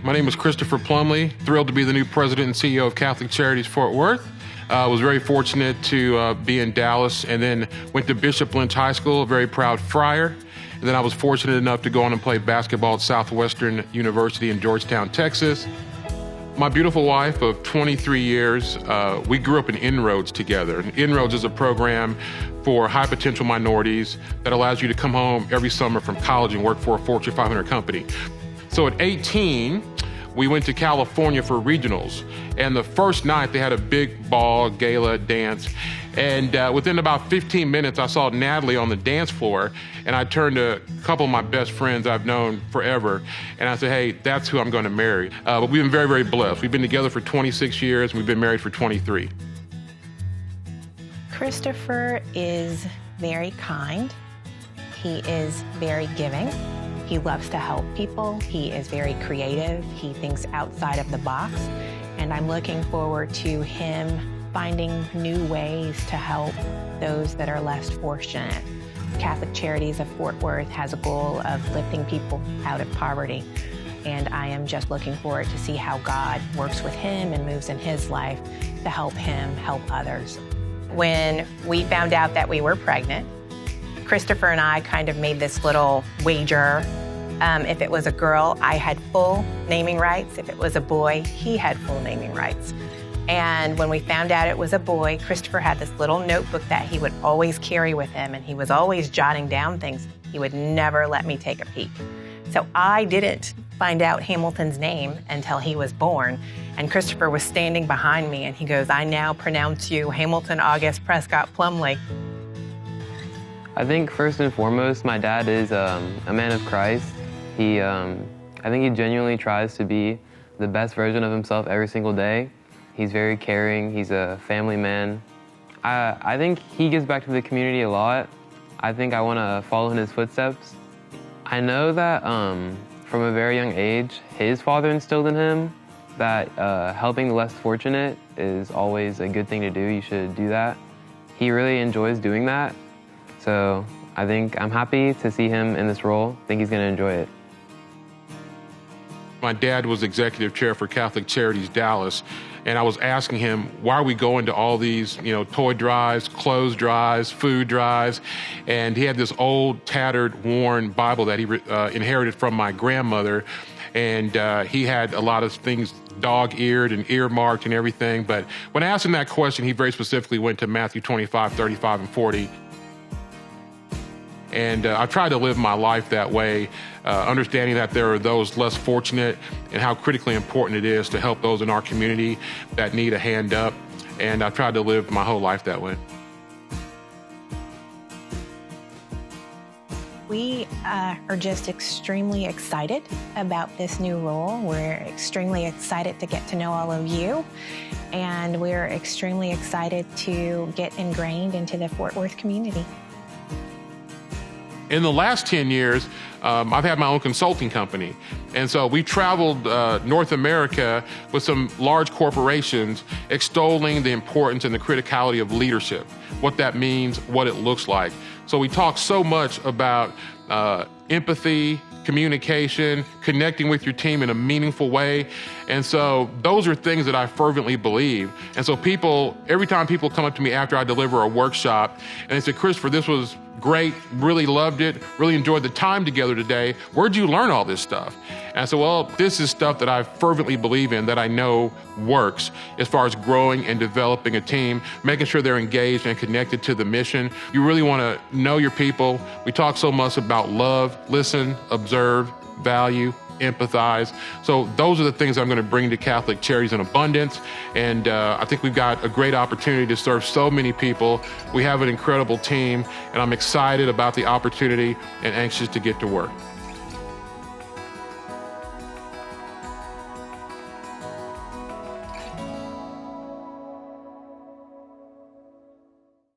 My name is Christopher Plumlee. Thrilled to be the new president and CEO of Catholic Charities Fort Worth. I was very fortunate to be in Dallas and then went to Bishop Lynch High School, a very proud friar. And then I was fortunate enough to go on and play basketball at Southwestern University in Georgetown, Texas. My beautiful wife of 23 years, we grew up in Inroads together. And Inroads is a program for high potential minorities that allows you to come home every summer from college and work for a Fortune 500 company. So at 18, we went to California for regionals. And the first night they had a big ball, gala, dance. And within about 15 minutes, I saw Natalie on the dance floor. And I turned to a couple of my best friends I've known forever. And I said, hey, that's who I'm going to marry. But we've been very, very blessed. We've been together for 26 years and we've been married for 23. Christopher is very kind. He is very giving. He loves to help people. He is very creative. He thinks outside of the box. And I'm looking forward to him finding new ways to help those that are less fortunate. Catholic Charities of Fort Worth has a goal of lifting people out of poverty. And I am just looking forward to see how God works with him and moves in his life to help him help others. When we found out that we were pregnant, Christopher and I kind of made this little wager. If it was a girl, I had full naming rights. If it was a boy, he had full naming rights. And when we found out it was a boy, Christopher had this little notebook that he would always carry with him, and he was always jotting down things. He would never let me take a peek. So I didn't find out Hamilton's name until he was born. And Christopher was standing behind me, and he goes, I now pronounce you Hamilton August Prescott Plumlee. I think first and foremost, my dad is a man of Christ. I think he genuinely tries to be the best version of himself every single day. He's very caring. He's a family man. I think he gives back to the community a lot. I think I want to follow in his footsteps. I know that from a very young age, his father instilled in him that helping the less fortunate is always a good thing to do. You should do that. He really enjoys doing that. So I think I'm happy to see him in this role. I think he's going to enjoy it. My dad was executive chair for Catholic Charities Dallas, and I was asking him, why are we going to all these, toy drives, clothes drives, food drives? And he had this old, tattered, worn Bible that he inherited from my grandmother, and he had a lot of things dog-eared and earmarked and everything. But when I asked him that question, he very specifically went to Matthew 25, 35, and 40. And I tried to live my life that way, understanding that there are those less fortunate and how critically important it is to help those in our community that need a hand up. And I've tried to live my whole life that way. We are just extremely excited about this new role. We're extremely excited to get to know all of you. And we're extremely excited to get ingrained into the Fort Worth community. In the last 10 years, I've had my own consulting company. And so we traveled North America with some large corporations extolling the importance and the criticality of leadership, what that means, what it looks like. So we talk so much about empathy, communication, connecting with your team in a meaningful way. And so those are things that I fervently believe. And so every time people come up to me after I deliver a workshop and they say, Christopher, this was great, really loved it, really enjoyed the time together today. Where'd you learn all this stuff? And I said, well, this is stuff that I fervently believe in, that I know works as far as growing and developing a team, making sure they're engaged and connected to the mission. You really want to know your people. We talk so much about love, listen, observe, value, empathize. So those are the things I'm going to bring to Catholic Charities in abundance. And I think we've got a great opportunity to serve so many people. We have an incredible team, and I'm excited about the opportunity and anxious to get to work.